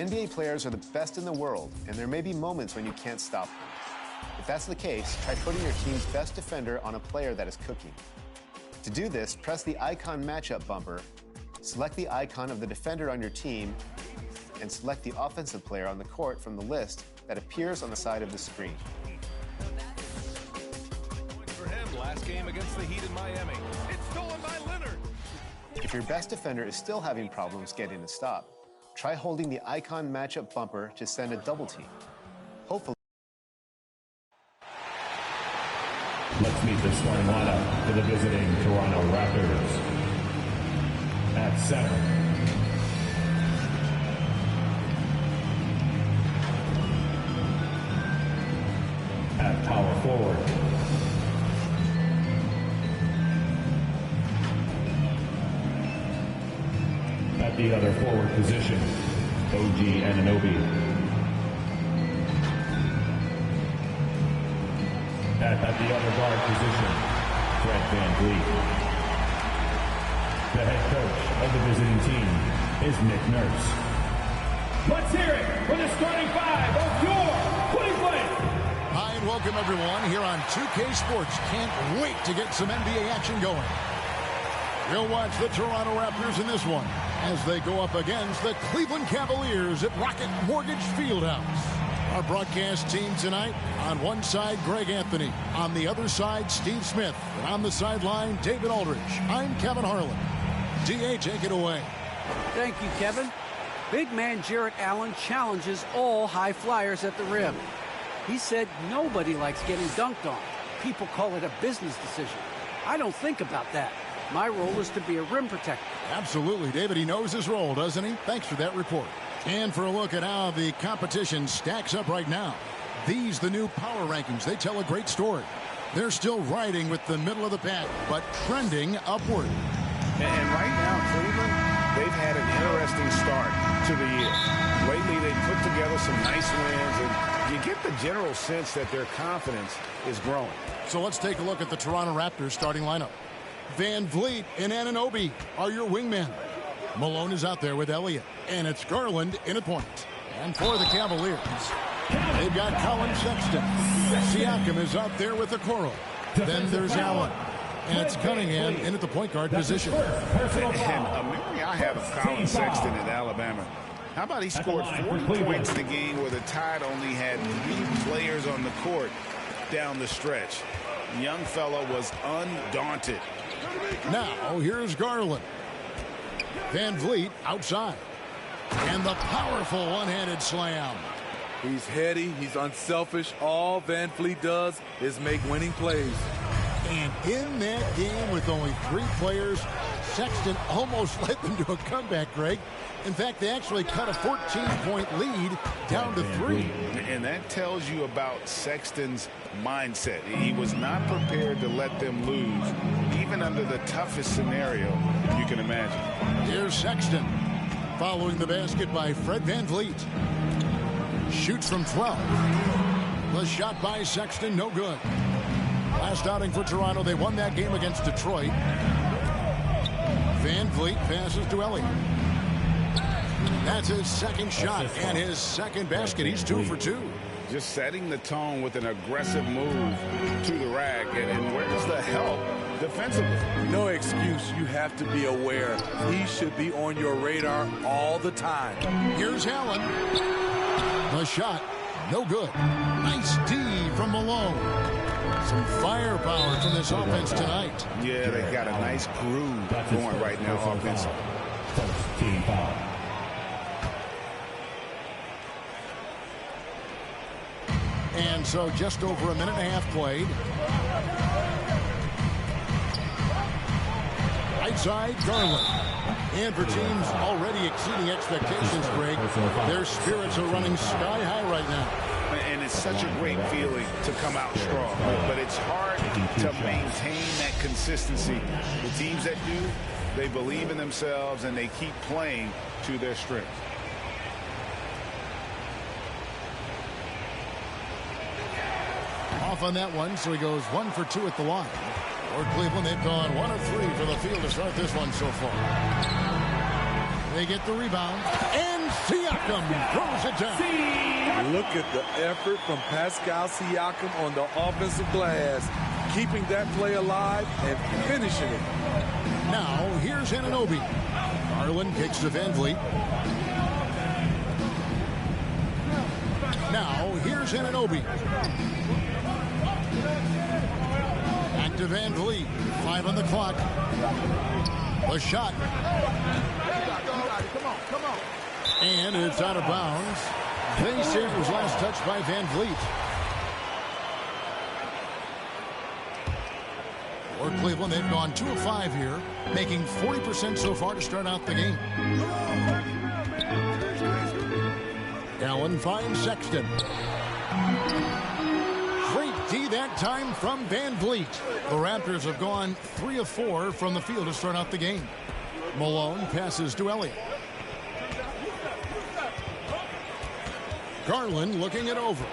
NBA players are the best in the world, and there may be moments when you can't stop them. If that's the case, try putting your team's best defender on a player that is cooking. To do this, press the icon matchup bumper, select the icon of the defender on your team, and select the offensive player on the court from the list that appears on the side of the screen. For him, last game against the Heat in Miami. It's stolen by Leonard. If your best defender is still having problems getting a stop, try holding the icon matchup bumper to send a double team. Hopefully. Let's meet the starting lineup for the visiting Toronto Raptors. At center, at power forward, at the other forward position, OG Anunoby. At the other guard position, Fred VanVleet. The head coach of the visiting team is Nick Nurse. Let's hear it for the starting five of your Cleveland. Hi and welcome everyone here on 2K Sports. Can't wait to get some NBA action going. We'll watch the Toronto Raptors in this one as they go up against the Cleveland Cavaliers at Rocket Mortgage Fieldhouse. Our broadcast team tonight, on one side, Greg Anthony. On the other side, Steve Smith. And on the sideline, David Aldridge. I'm Kevin Harlan. DA, take it away. Thank you, Kevin. Big man Jarrett Allen challenges all high flyers at the rim. He said nobody likes getting dunked on. People call it a business decision. I don't think about that. My role is to be a rim protector. Absolutely, David. He knows his role, doesn't he? Thanks for that report. And for a look at how the competition stacks up right now. These, the new power rankings, they tell a great story. They're still riding with the middle of the pack, but trending upward. And right now, Cleveland, they've had an interesting start to the year. Lately, they've put together some nice wins, and you get the general sense that their confidence is growing. So let's take a look at the Toronto Raptors starting lineup. VanVleet and Anunoby are your wingmen. Malone is out there with Elliott, and it's Garland in at point. And for the Cavaliers, they've got Colin Sexton. Siakam is out there with Okoro. Then there's Allen. And it's Cunningham in at the point guard position. And a memory I have of Colin Sexton in Alabama. How about he scored 40 points in the game where the Tide only had 3 players on the court down the stretch. The young fella was undaunted. Now, here's Garland. VanVleet outside. And the powerful one-handed slam. He's heady. He's unselfish. All VanVleet does is make winning plays. And in that game with only 3 players, Sexton almost led them to a comeback, Greg. In fact, they actually cut a 14-point lead down to 3. And that tells you about Sexton's mindset. He was not prepared to let them lose, even under the toughest scenario you can imagine. Here's Sexton, following the basket by Fred VanVleet. Shoots from 12. The shot by Sexton, no good. Last outing for Toronto, they won that game against Detroit. VanVleet passes to Elliott. That's his second shot and his second basket. He's 2 for 2. Just setting the tone with an aggressive move to the rack. And where's the help defensively? No excuse. You have to be aware. He should be on your radar all the time. Here's Allen. The shot, no good. Nice D from Malone. Some firepower from this offense tonight. Yeah, they got a nice groove going right now offensively. First team foul. And so just over a minute and a half played. Right side, Garland. And for teams already exceeding expectations, Greg, their spirits are running sky high right now. And it's such a great feeling to come out strong. But it's hard to maintain that consistency. The teams that do, they believe in themselves and they keep playing to their strength. Off on that one, so he goes 1 for 2 at the line. For Cleveland, they've gone 1 of 3 for the field to start this one so far. They get the rebound and Siakam throws it down. Look at the effort from Pascal Siakam on the offensive glass, keeping that play alive and finishing it. Now, here's Anunoby. Garland kicks to Van Vliet. Now, here's Anunoby. Back to Van Vliet. 5 on the clock. The shot. Come on. And it's out of bounds. They say it was last touched by Van Vliet. For Cleveland, they've gone 2 of 5 here, making 40% so far to start out the game. Allen finds Sexton. Great D that time from Van Vliet. The Raptors have gone 3 of 4 from the field to start out the game. Malone passes to Elliott. Garland looking it over.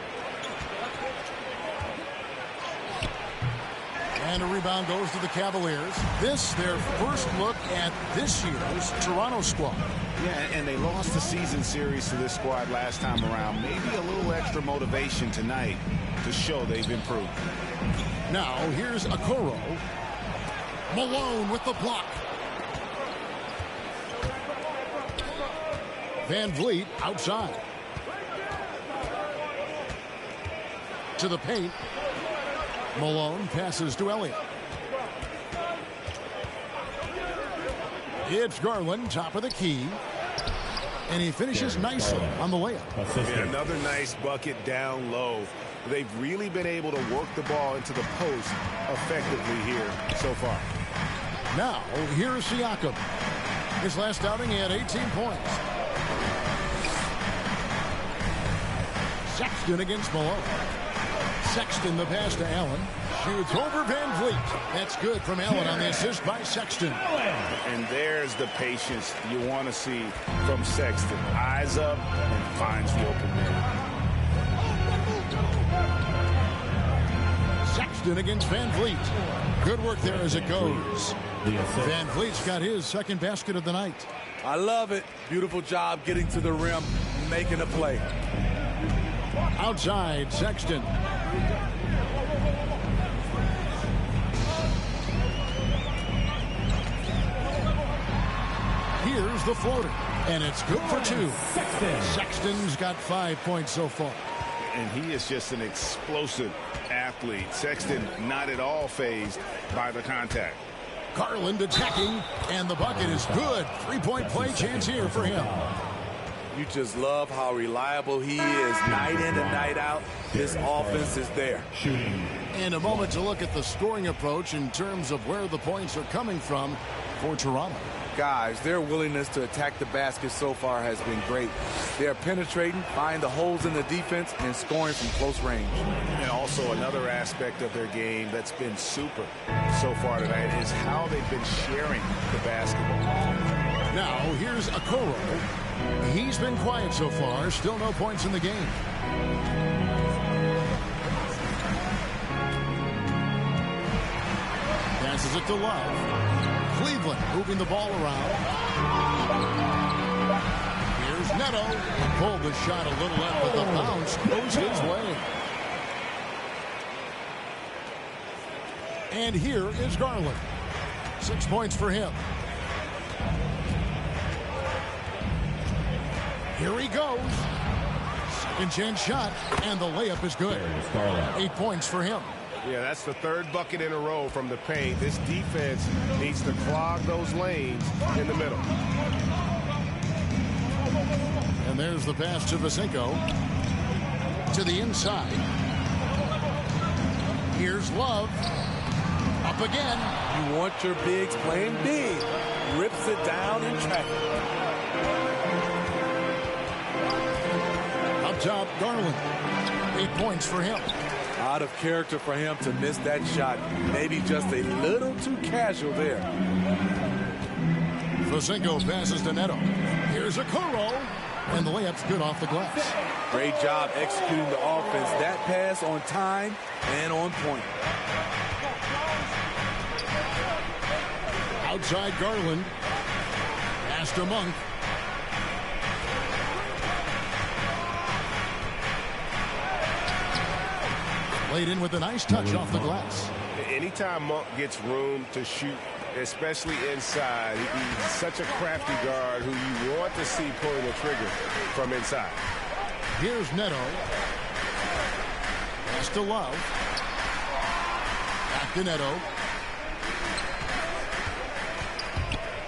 And a rebound goes to the Cavaliers. This, their first look at this year's Toronto squad. Yeah, and they lost the season series to this squad last time around. Maybe a little extra motivation tonight to show they've improved. Now, here's Okoro. Malone with the block. Van Vliet outside. To the paint. Malone passes to Elliott. It's Garland, top of the key. And he finishes nicely on the layup. Yeah, another nice bucket down low. They've really been able to work the ball into the post effectively here so far. Now, here's Siakam. His last outing, he had 18 points. Sexton against Malone. Sexton the pass to Allen. Shoots over Van Vliet. That's good from Allen on the assist by Sexton. And there's the patience you want to see from Sexton. Eyes up and finds the open man. Sexton against Van Vliet. Good work there as it goes. Van Vliet's got his second basket of the night. I love it. Beautiful job getting to the rim, making a play. Outside, Sexton. Here's the floater, and it's good for 2. Sexton's got 5 points so far. And he is just an explosive athlete. Sexton not at all fazed by the contact. Garland attacking, and the bucket is good. 3-point play chance here for him. You just love how reliable he is night in and night out. His offense is there. And a moment to look at the scoring approach in terms of where the points are coming from for Toronto. Guys, their willingness to attack the basket so far has been great. They're penetrating, finding the holes in the defense, and scoring from close range. And also another aspect of their game that's been super so far tonight is how they've been sharing the basketball. Now, here's Okoro. He's been quiet so far. Still no points in the game. Passes it to Love. Cleveland moving the ball around. Here's Neto. Pulled the shot a little left, but the bounce goes his way. And here is Garland. 6 points for him. Here he goes. Second chance shot, and the layup is good. 8 points for him. Yeah, that's the third bucket in a row from the paint. This defense needs to clog those lanes in the middle. And there's the pass to Vasenko. To the inside. Here's Love. Up again. You want your bigs playing big. Rips it down in traffic. Up top, Garland. 8 points for him. Out of character for him to miss that shot. Maybe just a little too casual there. Vasenko passes to Neto. Here's Okoro. And the layup's good off the glass. Great job executing the offense. That pass on time and on point. Outside Garland. Pass to Monk. Laid in with a nice touch off the glass. Anytime Monk gets room to shoot, especially inside, he's such a crafty guard who you want to see pulling the trigger from inside. Here's Neto. Pass to Love. Back to Neto.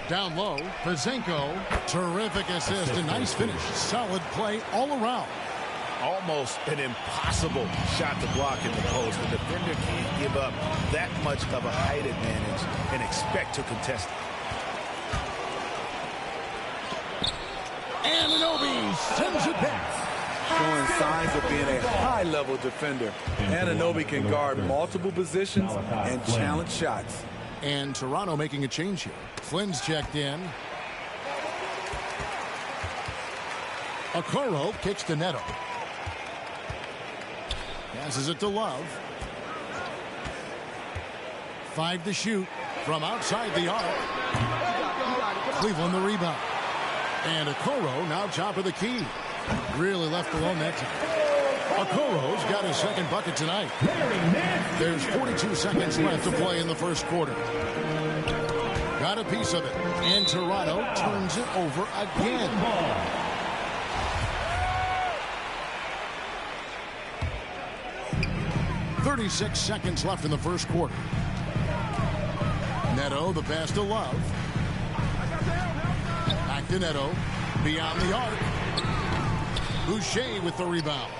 Down low, Pazenko. Terrific assist, a nice finish. Solid play all around. Almost an impossible shot to block in the post. The defender can't give up that much of a height advantage and expect to contest it. Anunoby sends it back. Showing signs of being a high-level defender. Anunoby can guard multiple positions and challenge shots. And Toronto making a change here. Flynn's checked in. Okoro kicks to Neto. Passes it to Love. 5 to shoot from outside the arc. Cleveland the rebound. And Okoro now top of the key. Really left alone that time. Okoro's got his second bucket tonight. There's 42 seconds left to play in the first quarter. Got a piece of it. And Toronto turns it over again. 36 seconds left in the first quarter. Neto, the pass to Love. Back to Neto. Beyond the arc. Boucher with the rebound.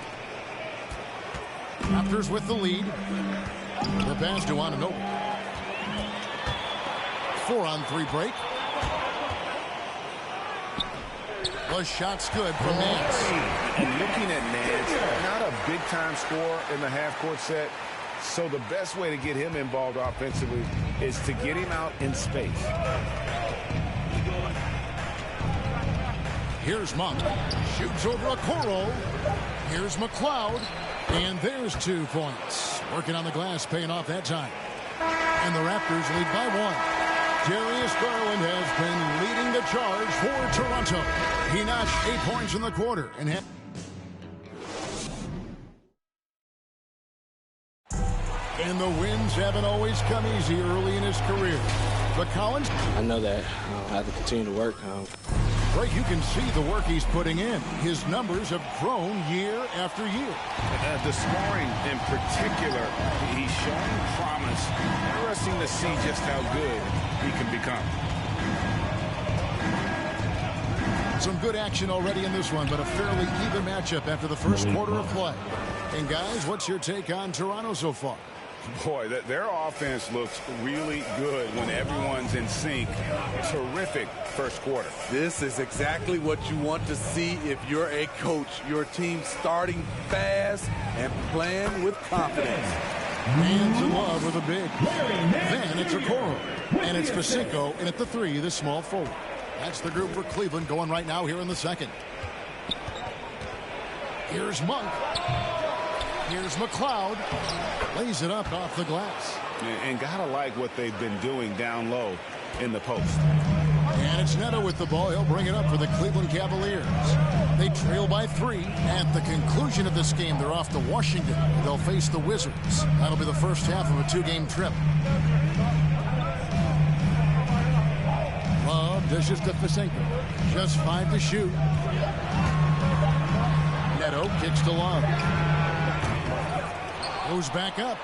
Raptors with the lead. The pass to Anunoby. 4-on-3 break. The shot's good from Nance. And looking at Nance, not a big-time scorer in the half-court set. So the best way to get him involved offensively is to get him out in space. Here's Monk. Shoots over Okoro. Here's McLeod. And there's 2 points. Working on the glass, paying off that time. And the Raptors lead by 1. Darius Garland has been leading the charge for Toronto. He notched 8 points in the quarter. And the wins haven't always come easy early in his career. But Collins, I know that I have to continue to work. Greg, you can see the work he's putting in. His numbers have grown year after year. The scoring in particular, he's showing promise. Interesting to see just how good he can become. Some good action already in this one, but a fairly even matchup after the first quarter of play. And guys, what's your take on Toronto so far? Boy, their offense looks really good when everyone's in sync. Terrific first quarter. This is exactly what you want to see if you're a coach. Your team starting fast and playing with confidence. Hands in love with a big. Then it's Okoro. And it's Pacinko, and at the 3, the small forward. That's the group for Cleveland going right now here in the second. Here's Monk. Here's McLeod. Lays it up off the glass. And gotta like what they've been doing down low in the post. And it's Neto with the ball. He'll bring it up for the Cleveland Cavaliers. They trail by 3. At the conclusion of this game, they're off to Washington. They'll face the Wizards. That'll be the first half of a 2-game trip. Love dishes to Pacenko. Just 5 to shoot. Neto kicks to Love. Goes back up.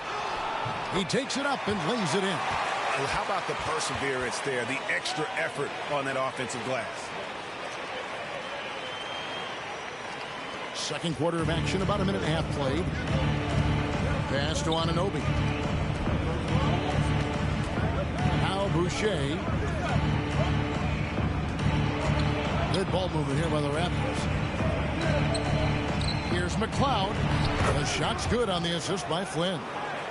He takes it up and lays it in. How about the perseverance there, the extra effort on that offensive glass? Second quarter of action, about a minute and a half played. Pass to Anunoby. Now Boucher. Good ball movement here by the Raptors. Here's McLeod. The shot's good on the assist by Flynn.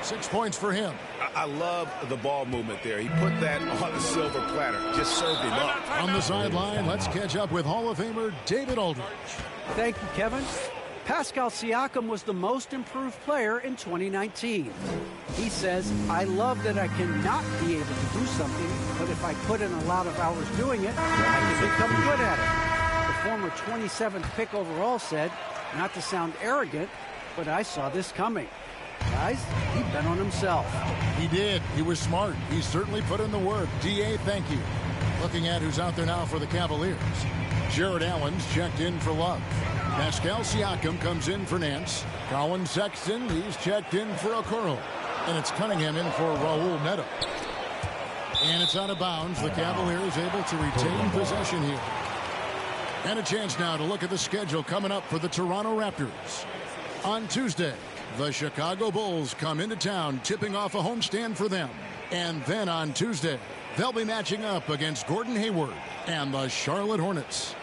6 points for him. I love the ball movement there. He put that on the silver platter. Just served him up. On the sideline, let's catch up with Hall of Famer David Aldridge. Thank you, Kevin. Pascal Siakam was the most improved player in 2019. He says, I love that I cannot be able to do something, but if I put in a lot of hours doing it, I can become good at it. The former 27th pick overall said, not to sound arrogant, but I saw this coming. Guys, he bet on himself. He did. He was smart. He certainly put in the work. D.A., thank you. Looking at who's out there now for the Cavaliers. Jared Allen's checked in for Love. Pascal Siakam comes in for Nance. Colin Sexton, he's checked in for Okoro. And it's Cunningham in for Raul Neto. And it's out of bounds. The Cavaliers able to retain possession here. And a chance now to look at the schedule coming up for the Toronto Raptors. On Tuesday, the Chicago Bulls come into town, tipping off a homestand for them. And then on Tuesday, they'll be matching up against Gordon Hayward and the Charlotte Hornets.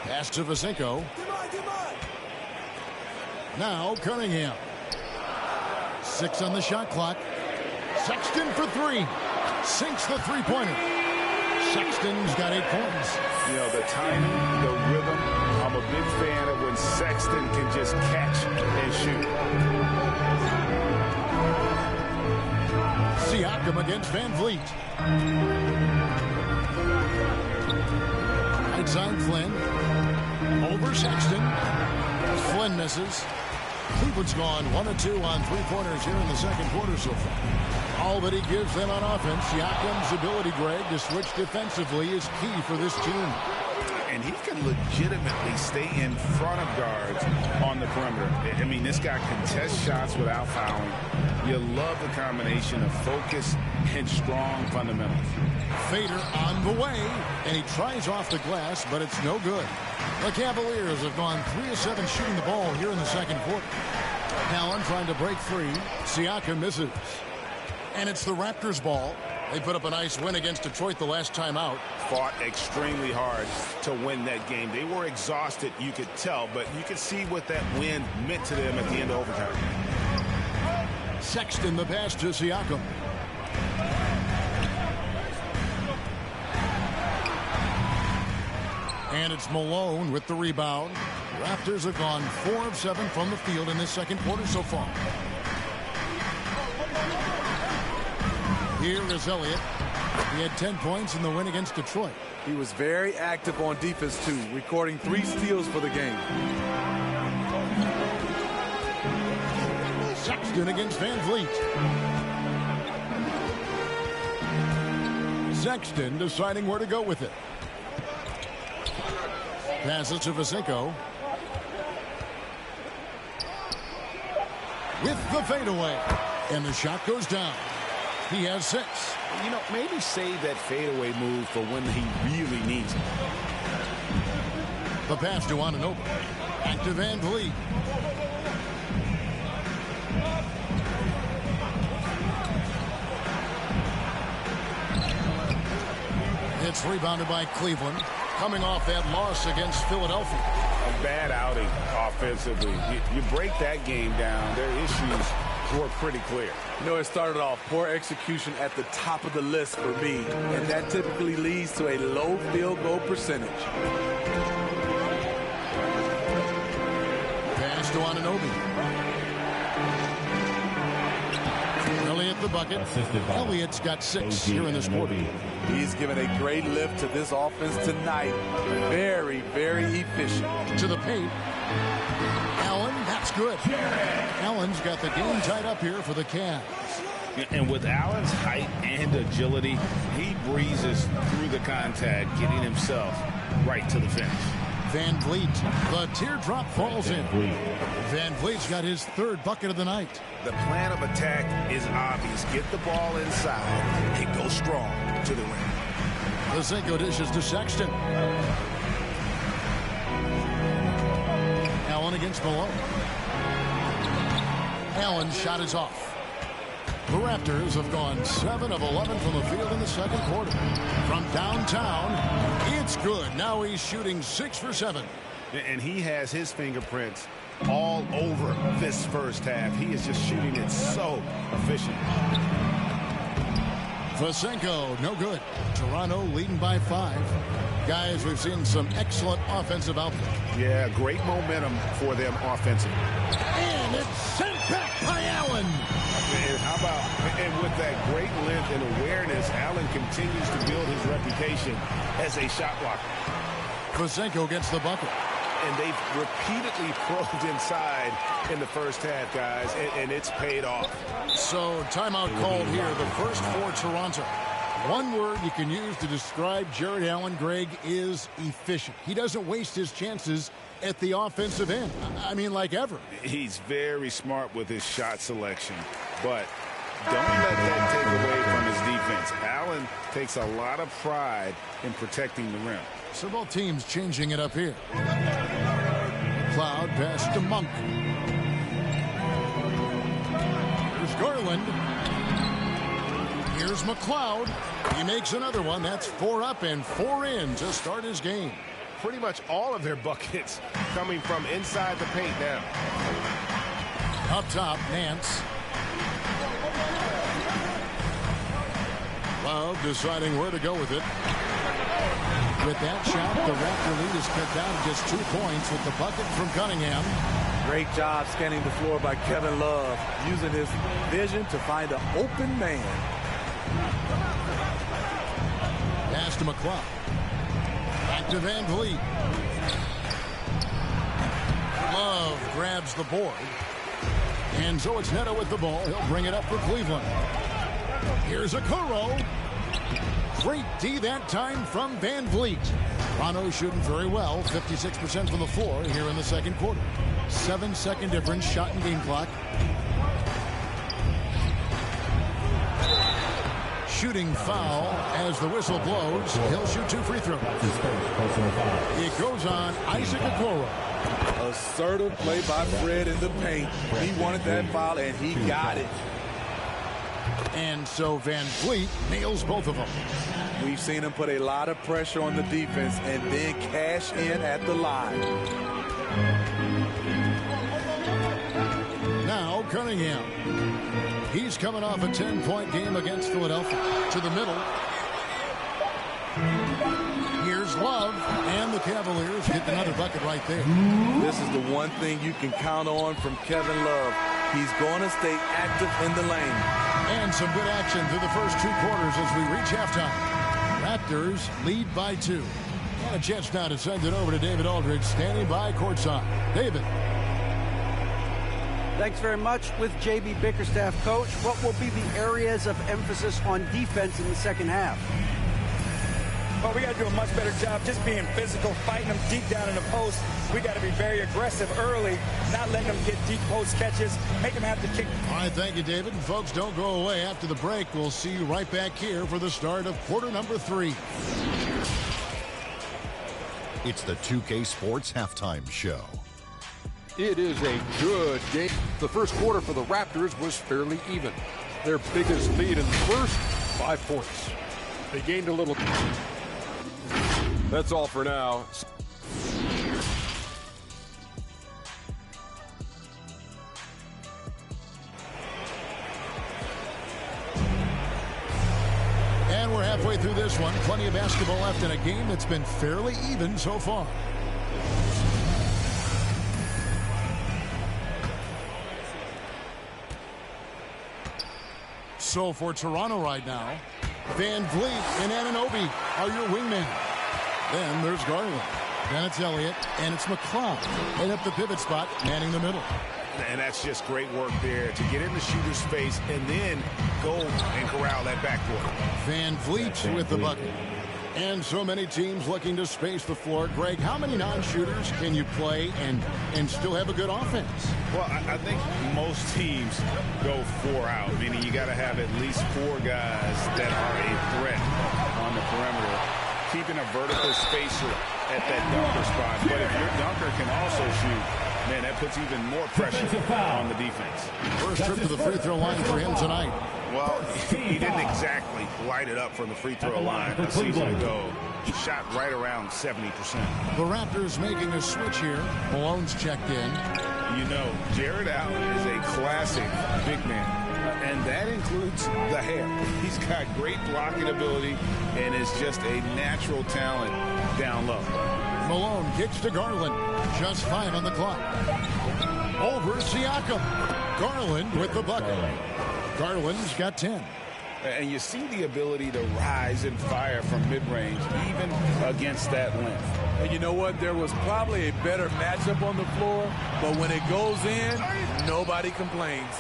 Pass to Vasenko. Now Cunningham. 6 on the shot clock. Sexton for 3. Sinks the three-pointer. Sexton's got 8 points. You know, the timing, the rhythm, I'm a big fan of when Sexton can just catch and shoot. Siakam against Van Vliet. Right side Flynn. Over Sexton. Flynn misses. Cleveland's gone 1 of 2 on three-pointers here in the second quarter so far. All that he gives them on offense, Siakam's ability, Greg, to switch defensively is key for this team. And he can legitimately stay in front of guards on the perimeter. I mean, this guy contests shots without fouling. You love the combination of focus and strong fundamentals. Fader on the way, and he tries off the glass, but it's no good. The Cavaliers have gone 3 of 7 shooting the ball here in the second quarter. Allen trying to break free. Siakam misses. And it's the Raptors' ball. They put up a nice win against Detroit the last time out. Fought extremely hard to win that game. They were exhausted, you could tell, but you could see what that win meant to them at the end of overtime. Sexton the pass to Siakam. And it's Malone with the rebound. Raptors have gone 4 of 7 from the field in this second quarter so far. Here is Elliott. He had 10 points in the win against Detroit. He was very active on defense, too, recording 3 steals for the game. Sexton against Van Vliet. Sexton deciding where to go with it. Passes to Vasenko. With the fadeaway. And the shot goes down. He has 6. You know, maybe save that fadeaway move for when he really needs it. The pass to Anunoby. Back to Van Vliet. It's rebounded by Cleveland. Coming off that loss against Philadelphia. A bad outing offensively. You break that game down, their issues were pretty clear. You know, it started off poor execution at the top of the list for me, and that typically leads to a low field goal percentage. Pass to Anunoby. Elliott the bucket. Elliott's got 6 here in this quarter. He's given a great lift to this offense tonight. Very, very efficient. To the paint. Allen, that's good. Allen's got the game tied up here for the Cavs. And with Allen's height and agility, he breezes through the contact, getting himself right to the finish. Van Vliet, the teardrop falls in. Van Vliet's got his 3rd bucket of the night. The plan of attack is obvious. Get the ball inside and go strong to the rim. Vasenko dishes to Sexton. Allen against Malone. Allen's shot is off. The Raptors have gone 7 of 11 from the field in the second quarter. From downtown, it's good. Now he's shooting 6 for 7. And he has his fingerprints all over this first half. He is just shooting it so efficient. Vasenko, no good. Toronto leading by 5. Guys, we've seen some excellent offensive output. Yeah, great momentum for them offensively. And it's sent back by Allen. And how about, and with that great length and awareness, Allen continues to build his reputation as a shot blocker. Vasenko gets the bucket. And they've repeatedly probed inside in the first half, guys, and it's paid off. So timeout called here, the first for Toronto. One word you can use to describe Jared Allen, Greg, is efficient. He doesn't waste his chances at the offensive end. I mean, like ever. He's very smart with his shot selection, but don't let that take away from his defense. Allen takes a lot of pride in protecting the rim. So both teams changing it up here. Cloud pass to Monk. Here's Garland. Here's McLeod. He makes another one. That's 4 up and 4 in to start his game. Pretty much all of their buckets coming from inside the paint now. Up top, Nance. Love deciding where to go with it. With that shot, the Raptor lead is cut down to just 2 points with the bucket from Cunningham. Great job scanning the floor by Kevin Love, using his vision to find an open man. Pass to McLeod. Back to Van Vliet. Love grabs the board. And so it's Neto with the ball. He'll bring it up for Cleveland. Here's Okoro. Great D that time from Van Vliet. Toronto shooting very well, 56% from the floor here in the second quarter. 7-second difference, shot and game clock. Shooting foul as the whistle blows. He'll shoot 2 free throws. It goes on Isaac Okoro. Assertive play by Fred in the paint. He wanted that foul, and he got it. And so Van Vliet nails both of them. We've seen him put a lot of pressure on the defense and then cash in at the line. Now Cunningham. He's coming off a 10-point game against Philadelphia. To the middle. Here's Love, and the Cavaliers get another bucket right there. This is the one thing you can count on from Kevin Love. He's going to stay active in the lane. And some good action through the first 2 quarters as we reach halftime. Raptors lead by 2. And a chance now to send it over to David Aldridge, standing by courtside. David. Thanks very much. With J.B. Bickerstaff, coach, what will be the areas of emphasis on defense in the second half? Well, we got to do a much better job just being physical, fighting them deep down in the post. We got to be very aggressive early, not letting them get deep post catches, make them have to kick. All right, thank you, David. And folks, don't go away. After the break, we'll see you right back here for the start of quarter number 3. It's the 2K Sports Halftime Show. It is a good game. The first quarter for the Raptors was fairly even. Their biggest lead in the first, 5 points. They gained a little. That's all for now. And we're halfway through this one. Plenty of basketball left in a game that's been fairly even so far. So for Toronto right now, Van Vliet and Anunoby are your wingmen. Then there's Garland. Then it's Elliott, and it's McLeod. Right up the pivot spot, manning the middle. And that's just great work there to get in the shooter's face and then go and corral that backcourt. Van Vliet with the bucket. And so many teams looking to space the floor. Greg, how many non-shooters can you play and still have a good offense? Well, I think most teams go 4 out, meaning you got to have at least 4 guys that are a threat on the perimeter, keeping a vertical spacer at that dunker spot. But if your dunker can also shoot, man, that puts even more pressure on the defense. First trip to the free throw line for him tonight. Well, he didn't exactly light it up from the free throw line a season ago. Shot right around 70%. The Raptors making a switch here. Malone's checked in. You know, Jared Allen is a classic big man, and that includes the hair. He's got great blocking ability and is just a natural talent down low. Malone kicks to Garland. Just 5 on the clock. Over Siakam. Garland with the bucket. Garland's got 10. And you see the ability to rise and fire from mid-range, even against that length. And you know what? There was probably a better matchup on the floor, but when it goes in, nobody complains.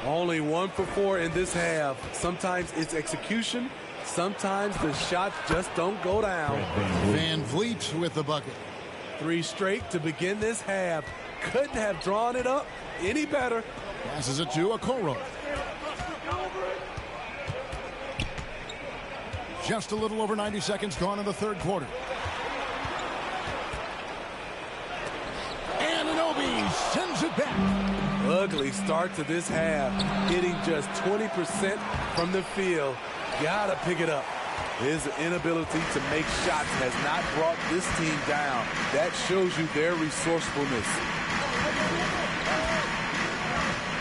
Only 1 for 4 in this half. Sometimes it's execution. Sometimes the shots just don't go down. Van Vliet with the bucket. 3 straight to begin this half. Couldn't have drawn it up any better. Passes it to Okoro. Just a little over 90 seconds gone in the third quarter. And Anunoby sends it back. Ugly start to this half. Hitting just 20% from the field. Gotta pick it up. His inability to make shots has not brought this team down. That shows you their resourcefulness.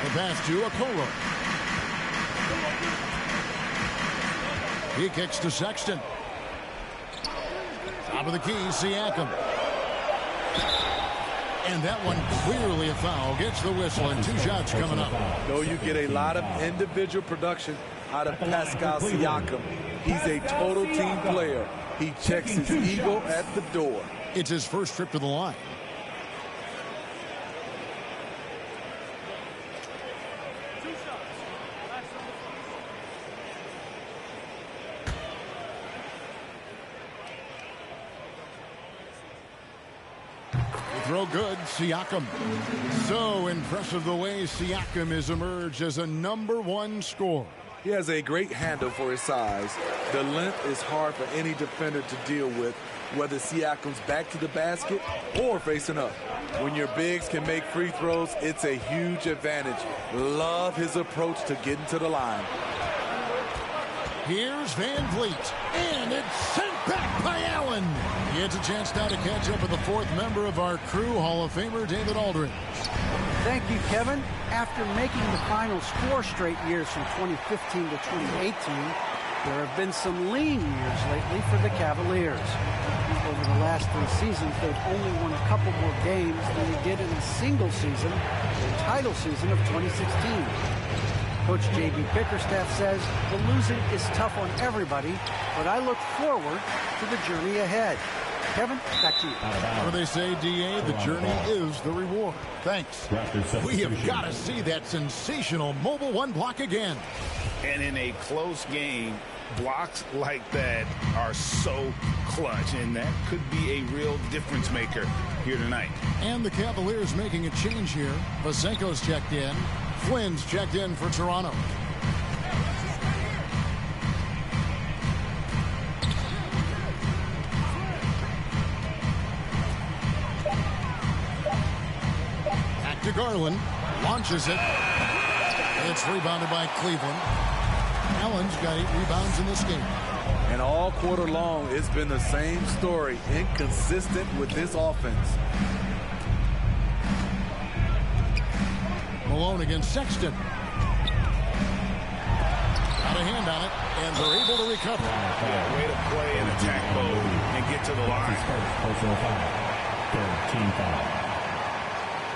The pass to Okoro. He kicks to Sexton. Top of the key, Siakam. And that one clearly a foul. Gets the whistle and 2 shots coming up. Though you get a lot of individual production out of Pascal Siakam. He's a total team player. He checks his ego at the door. It's his first trip to the line. Throw good, Siakam. So impressive the way Siakam has emerged as a #1 scorer. He has a great handle for his size. The length is hard for any defender to deal with, whether Siakam's back to the basket or facing up. When your bigs can make free throws, it's a huge advantage. Love his approach to getting to the line. Here's Van Vliet, and it's sent back by Allen. He gets a chance now to catch up with the 4th member of our crew, Hall of Famer David Aldridge. Thank you, Kevin. After making the finals 4 straight years from 2015 to 2018, there have been some lean years lately for the Cavaliers. Over the last 3 seasons, they've only won a couple more games than they did in a single season, the title season of 2016. Coach J.B. Bickerstaff says the losing is tough on everybody, but I look forward to the journey ahead. Kevin, back to you. What do they say, D.A.? The journey is the reward. Thanks. We have got to see that sensational Mobile 1 block again. And in a close game, blocks like that are so clutch, and that could be a real difference maker here tonight. And the Cavaliers making a change here. Vasenko's checked in. Flynn's checked in for Toronto. Back to Garland. Launches it. It's rebounded by Cleveland. Allen's got 8 rebounds in this game. And all quarter long, it's been the same story. Inconsistent with this offense. Malone against Sexton. Got a hand on it, and they're able to recover. Yeah, way to play in attack mode and get to the line.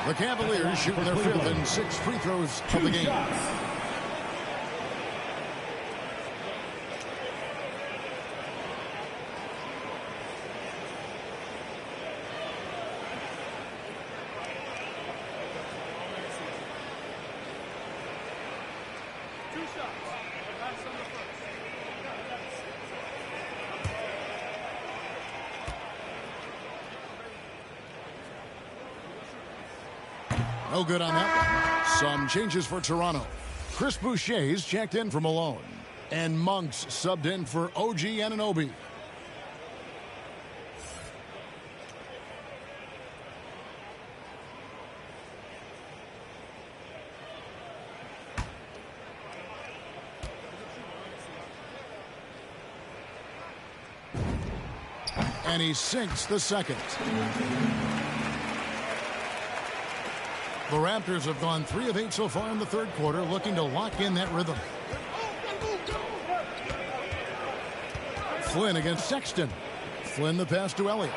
The Cavaliers shooting their 5th and 6th free throws of the game. No good on that one. Some changes for Toronto. Chris Boucher's checked in for Malone. And Monk's subbed in for OG Anunoby. And he sinks the second. The Raptors have gone 3 of 8 so far in the third quarter, looking to lock in that rhythm. Flynn against Sexton. Flynn the pass to Elliott.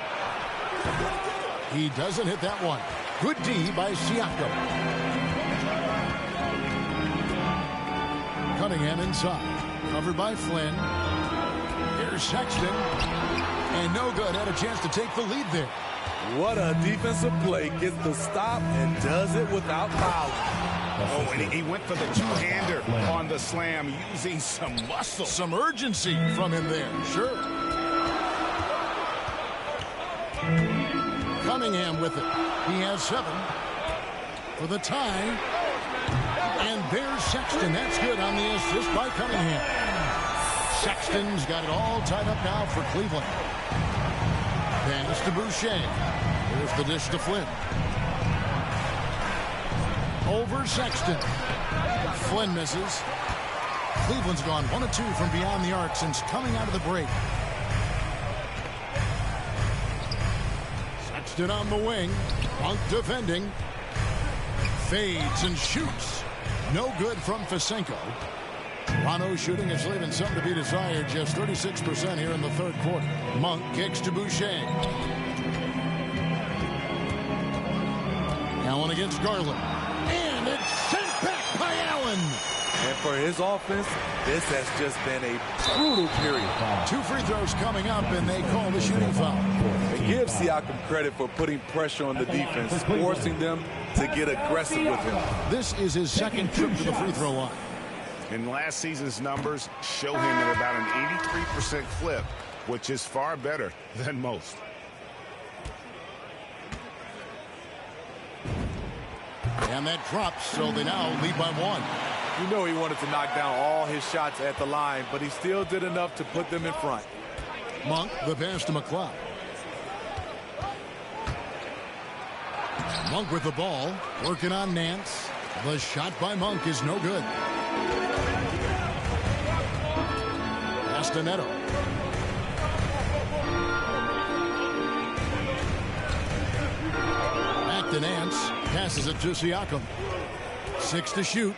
He doesn't hit that one. Good D by Siakam. Cunningham inside. Covered by Flynn. Here's Sexton. And no good. Had a chance to take the lead there. What a defensive play. Gets the stop and does it without fouling. Oh, and he went for the two-hander on the slam, using some muscle. Some urgency from him there. Sure. Cunningham with it. He has 7 for the tie. And there's Sexton. That's good on the assist by Cunningham. Sexton's got it all tied up now for Cleveland. Pass to Boucher. Here's the dish to Flynn. Over Sexton. Flynn misses. Cleveland's gone 1 of 2 from beyond the arc since coming out of the break. Sexton on the wing. Monk defending. Fades and shoots. No good from Fisenko. Toronto shooting is leaving something to be desired. Just 36% here in the third quarter. Monk kicks to Boucher. Allen against Garland. And it's sent back by Allen. And for his offense, this has just been a brutal period. 2 free throws coming up, and they call the shooting foul. And give Siakam credit for putting pressure on the defense, forcing them to get aggressive with him. This is his second trip to the free throw line. And last season's numbers show him at about an 83% clip, which is far better than most. And that drops, so they now lead by 1. You know he wanted to knock down all his shots at the line, but he still did enough to put them in front. Monk, the pass to McLeod. Monk with the ball, working on Nance. The shot by Monk is no good. Pass to Neto. Back to Nance. Passes it to Siakam. 6 to shoot.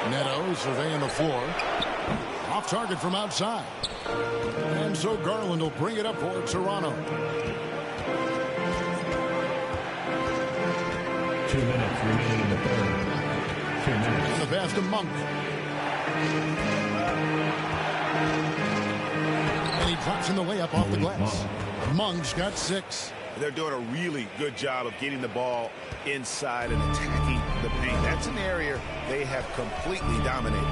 Neto surveying the floor. Off target from outside. And so Garland will bring it up for Toronto. 2 minutes remaining in the third. 2 minutes. And the pass to Monk. And he drops in the layup off the glass. Monk's got 6. They're doing a really good job of getting the ball inside and attacking the paint. That's an area they have completely dominated.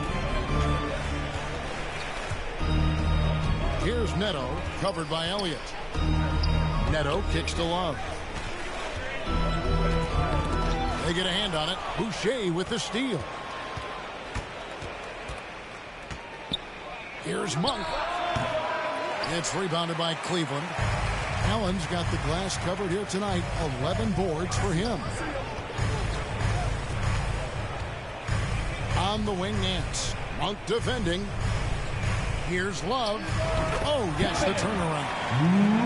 Here's Neto, covered by Elliott. Neto kicks to Love. They get a hand on it. Boucher with the steal. Here's Monk. It's rebounded by Cleveland. Allen's got the glass covered here tonight. 11 boards for him. On the wing, Nance. Monk defending. Here's Love. Oh, yes, the turnaround.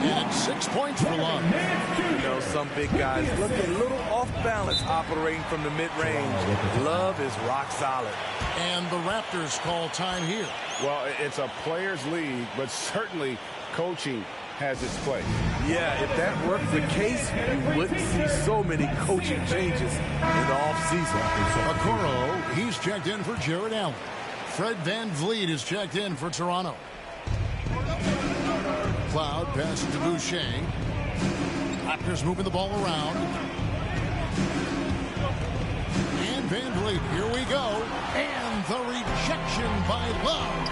And it's 6 points for Love. You know, some big guys look a little off balance operating from the mid-range. Love is rock solid. And the Raptors call time here. Well, it's a players' league, but certainly coaching has its place. Yeah, if that were the case, you wouldn't see so many coaching changes in the offseason. Okoro, he's checked in for Jared Allen. Fred VanVleet is checked in for Toronto. Cloud passes to Boucher. Raptors moving the ball around. And VanVleet, here we go. And the rejection by Love.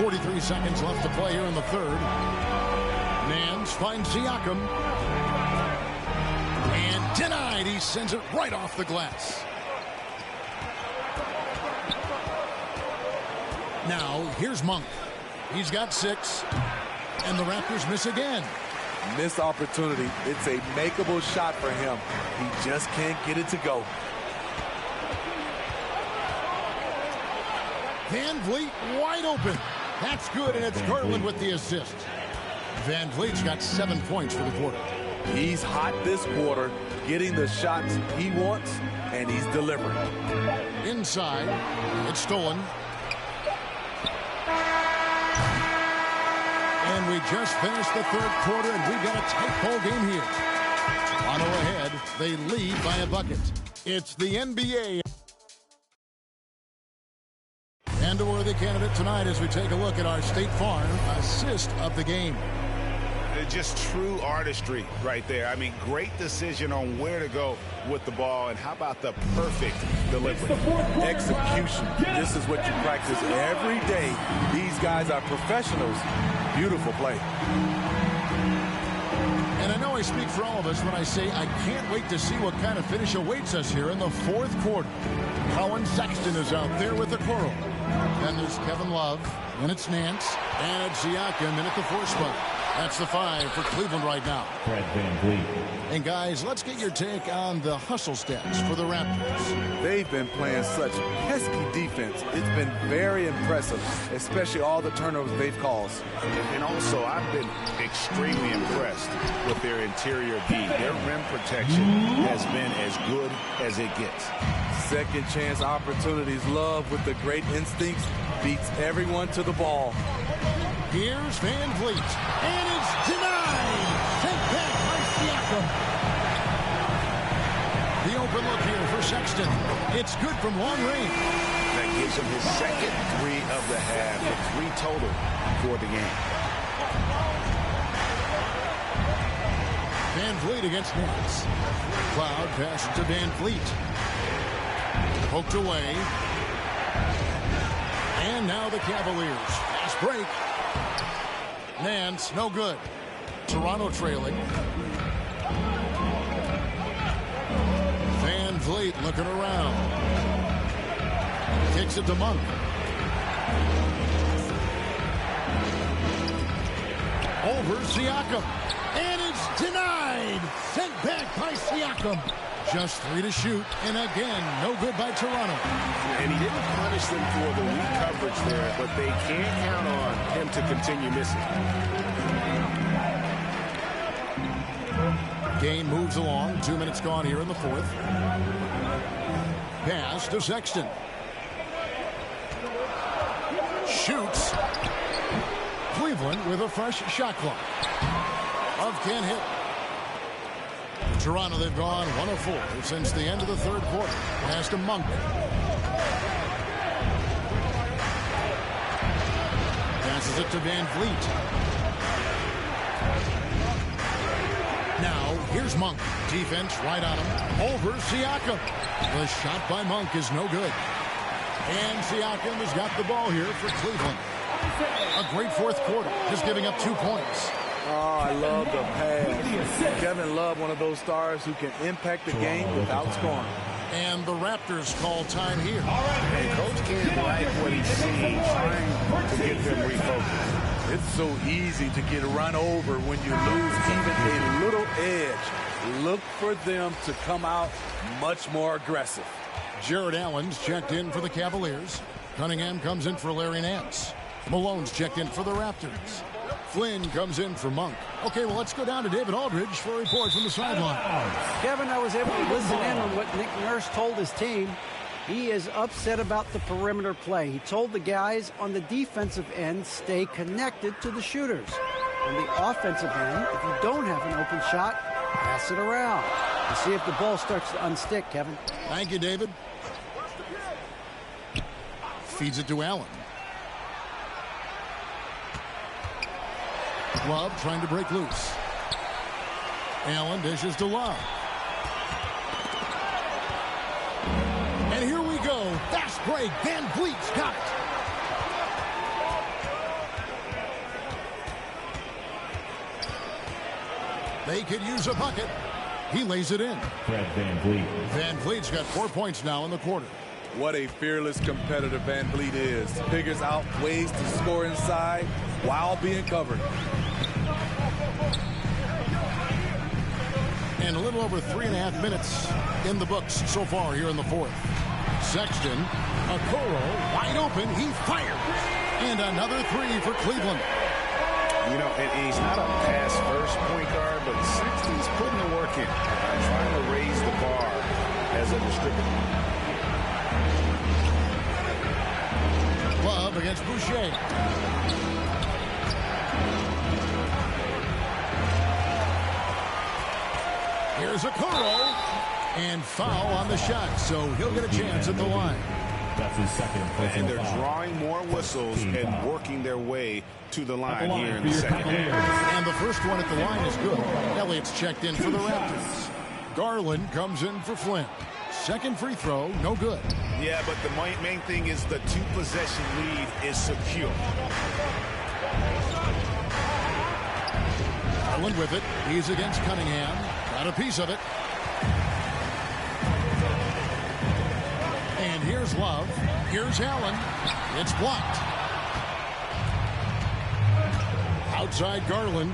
43 seconds left to play here in the third. Nance finds Siakam. And denied. He sends it right off the glass. Now, here's Monk. He's got 6. And the Raptors miss again. Missed opportunity. It's a makeable shot for him. He just can't get it to go. VanVleet wide open. That's good, and it's Garland with the assist. VanVleet's got 7 points for the quarter. He's hot this quarter, getting the shots he wants, and he's delivering. Inside, it's stolen. And we just finished the third quarter, and we've got a tight ball game here. Toronto ahead. They lead by a bucket. It's the NBA. And a worthy candidate tonight as we take a look at our State Farm assist of the game. Just true artistry right there. I mean, great decision on where to go with the ball, and how about the perfect delivery? Execution. This is what you practice every day. These guys are professionals. Beautiful play. And I know I speak for all of us when I say I can't wait to see what kind of finish awaits us here in the fourth quarter. Colin Sexton is out there with the Coral. Then there's Kevin Love. Then it's Nance. And it's Siakam in at the 4 spot. That's the 5 for Cleveland right now. Fred VanVleet. And guys, let's get your take on the hustle stats for the Raptors. They've been playing such pesky defense. It's been very impressive, especially all the turnovers they've caused. And also, I've been extremely impressed with their interior D. Their rim protection has been as good as it gets. Second chance opportunities. Love with the great instincts beats everyone to the ball. Here's VanVleet, and it's denied. Sent back by Siakam. The open look here for Sexton. It's good from long range. That gives him his second 3 of the half, with 3 total for the game. VanVleet against Nance. Cloud passes to VanVleet. Poked away. And now the Cavaliers. Fast break. Nance, no good. Toronto trailing. VanVleet looking around. Kicks it to Monk. Over Siakam. And it's denied. Sent back by Siakam. Just 3 to shoot, and again, no good by Toronto. And he didn't punish them for the weak coverage there, but they can't count on him to continue missing. Game moves along. 2 minutes gone here in the fourth. Pass to Sexton. Shoots. Cleveland with a fresh shot clock. Love can't hit. Toronto, they've gone 1 of 4 since the end of the third quarter. Pass to Monk. Passes it to VanVleet. Now, here's Monk. Defense right on him. Over Siakam. The shot by Monk is no good. And Siakam has got the ball here for Cleveland. A great fourth quarter, just giving up 2 points. Oh, I love the pass. Kevin Love, one of those stars who can impact the game without scoring. And the Raptors call time here. And Coach can't like what he sees, trying to get them refocused. It's so easy to get run over when you lose even a little edge. Look for them to come out much more aggressive. Jared Allen's checked in for the Cavaliers. Cunningham comes in for Larry Nance. Malone's checked in for the Raptors. Flynn comes in for Monk. Okay, well, let's go down to David Aldridge for a report from the sideline. Kevin, I was able to listen in on what Nick Nurse told his team. He is upset about the perimeter play. He told the guys on the defensive end, stay connected to the shooters. On the offensive end, if you don't have an open shot, pass it around. And see if the ball starts to unstick, Kevin. Thank you, David. Feeds it to Allen. Love trying to break loose. Allen dishes to Love. And here we go. Fast break. VanVleet's got it. They could use a bucket. He lays it in. Fred VanVleet. VanVleet's got 4 points now in the quarter. What a fearless competitor VanVleet is. Figures out ways to score inside while being covered. And a little over 3.5 minutes in the books so far here in the fourth. Sexton, Okoro, wide open. He fires. And another 3 for Cleveland. You know, and he's not a pass-first point guard, but Sexton's putting the work in, trying to raise the bar as a distributor. Love against Boucher. Here's There's a Kuro. And foul on the shot, so he'll get a chance at the line. That's his second. And they're drawing more whistles and working their way to the line here in the second half. And the first one at the line is good. Elliott's checked in for the Raptors. Garland comes in for Flynn. Second free throw, no good. Yeah, but the main thing is the two-possession lead is secure. Garland with it. He's against Cunningham. Got a piece of it. And here's Love. Here's Allen. It's blocked. Outside Garland.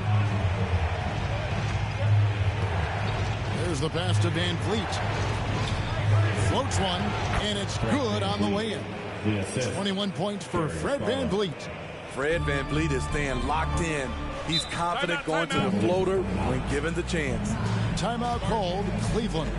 There's the pass to Van Vliet. Floats one, and it's good on the way in. 21 points for Fred Van Vliet. Fred Van Vliet is staying locked in. He's confident going to the floater when given the chance. Timeout called, Cleveland.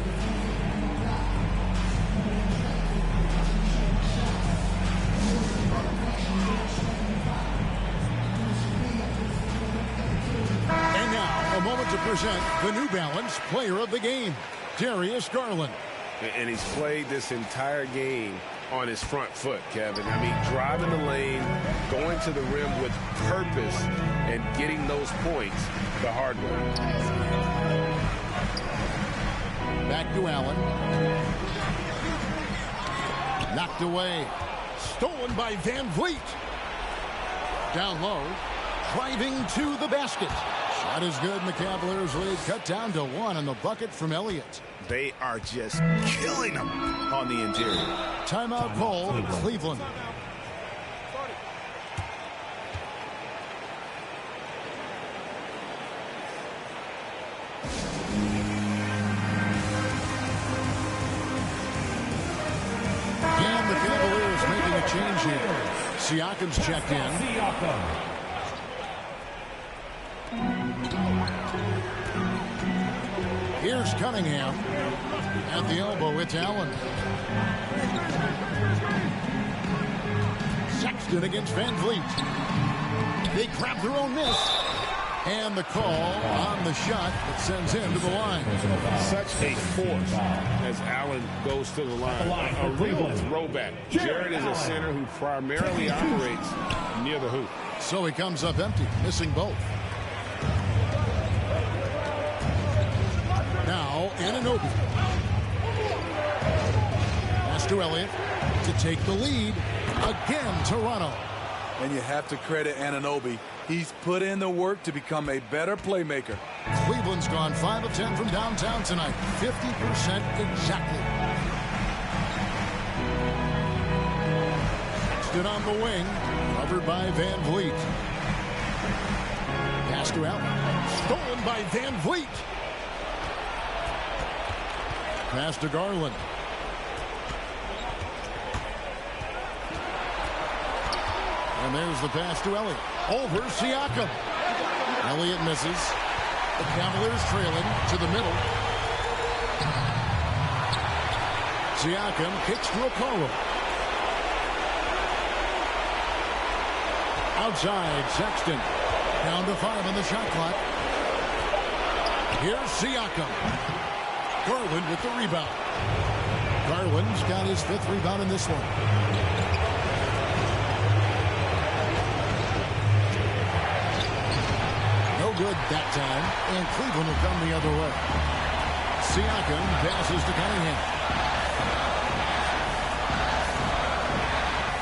And now, a moment to present the New Balance Player of the Game, Darius Garland. And he's played this entire game on his front foot, Kevin. I mean, driving the lane, going to the rim with purpose, and getting those points the hard way. Back to Allen. Knocked away. Stolen by Van Vliet. Down low. Driving to the basket. Shot is good. And the Cavaliers lead cut down to 1 on the bucket from Elliott. They are just killing them on the interior. Timeout called, Cleveland. And the Cavaliers making a change here. Siakam's checked in. Here's Cunningham. At the elbow, it's Allen. Sexton against Van Vliet. They grab their own miss. And the call on the shot that sends him to the line. Such a force as Allen goes to the line. A real throwback. Jared is a center who primarily operates near the hoop. So he comes up empty, missing both. Now, Anunoby. Pass to Elliott to take the lead. Again, Toronto. And you have to credit Anunoby. He's put in the work to become a better playmaker. Cleveland's gone 5 of 10 from downtown tonight. 50% exactly. Stood on the wing. Covered by Van Vliet. Pass to Allen. Stolen by Van Vliet. Pass to Garland. And there's the pass to Elliott. Over Siakam. Elliott misses. The Cavaliers trailing to the middle. Siakam kicks to Okoro. Outside, Sexton. Down to 5 on the shot clock. Here's Siakam. Garland with the rebound. Garland's got his 5th rebound in this one. No good that time, and Cleveland will come the other way. Siakam passes to Cunningham.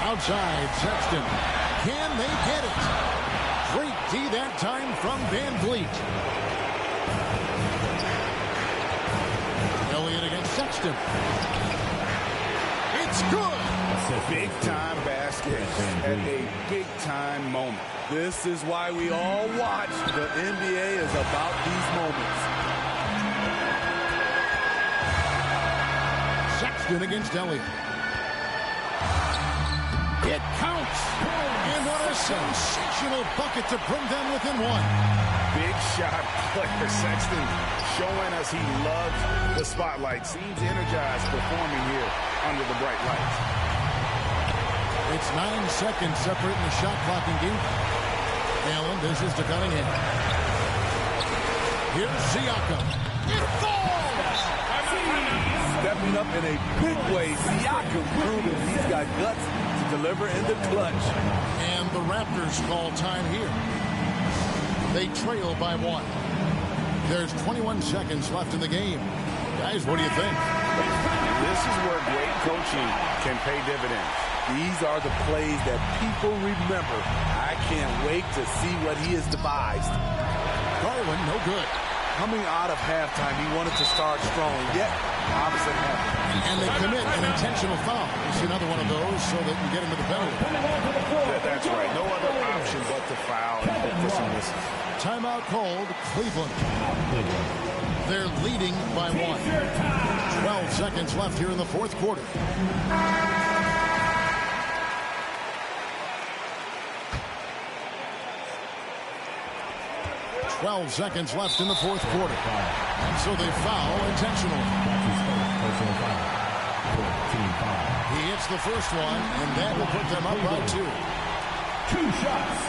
Outside, Sexton. Can they get it? Great D that time from Van Vliet. Elliott against Sexton. It's good. Big-time basket at a big-time moment. This is why we all watch. The NBA is about these moments. Sexton against Elliott. It counts. And what a sensational bucket to bring them within 1. Big shot player Sexton showing us he loves the spotlight. Seems energized performing here under the bright lights. It's 9 seconds separating the shot clock and game. Allen dishes to Cunningham. Here's Siakam. It falls! Stepping up in a big way, Siakam proving he's got guts to deliver in the clutch. And the Raptors call time here. They trail by 1. There's 21 seconds left in the game. Guys, what do you think? This is where great coaching can pay dividends. These are the plays that people remember. I can't wait to see what he has devised. Garland, no good. Coming out of halftime, he wanted to start strong, yet opposite happened. And they commit an intentional foul. It's another one of those so they can get into the penalty. That's right. No other option but to foul and hope for some misses. Timeout called Cleveland. They're leading by 1. 12 seconds left here in the fourth quarter. 12 seconds left in the fourth quarter. So they foul intentionally. He hits the first one, and that will put them up by 2. 2 shots.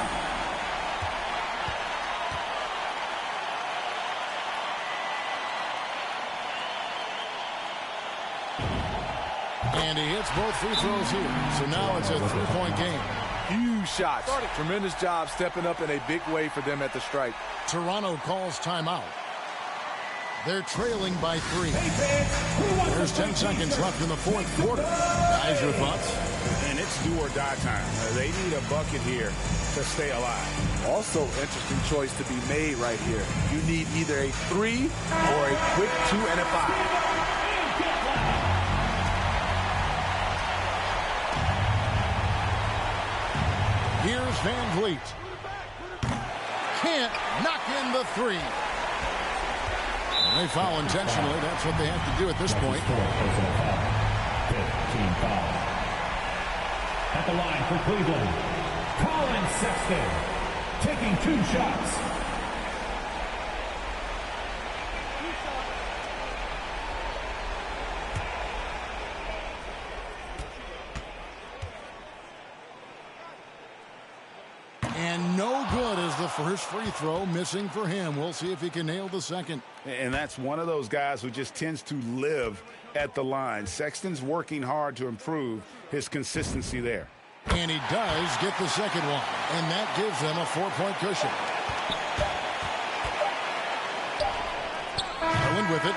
And he hits both free throws here. So now it's a 3-point game. Huge shots. Tremendous job stepping up in a big way for them at the stripe. Toronto calls timeout. They're trailing by 3. There's 10 seconds left in the fourth quarter. Guys, your thoughts? And it's do or die time. They need a bucket here to stay alive. Also, interesting choice to be made right here. You need either a 3 or a quick 2 and a 5. Here's Van Vliet. Can't knock in the 3. They foul intentionally. That's what they have to do at this point. 15 foul. At the line for Cleveland, Colin Sexton taking 2 shots. And no good as the first free throw missing for him. We'll see if he can nail the second. And that's one of those guys who just tends to live at the line. Sexton's working hard to improve his consistency there. And he does get the second one. And that gives them a 4-point cushion. Garland with it.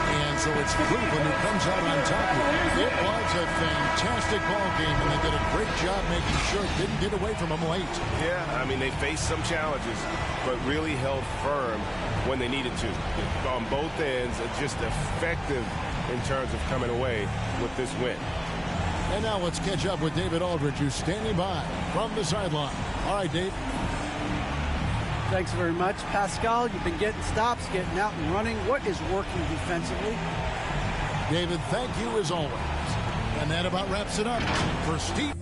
And so it's Cleveland who comes out on top here. It was a fantastic ball game, and they did a great job making sure it didn't get away from them late. Yeah, I mean, they faced some challenges, but really held firm when they needed to. On both ends, just effective in terms of coming away with this win. And now let's catch up with David Aldridge, who's standing by from the sideline. All right, Dave. Thanks very much. Pascal, you've been getting stops, getting out and running. What is working defensively? David, thank you as always. And that about wraps it up for Steve.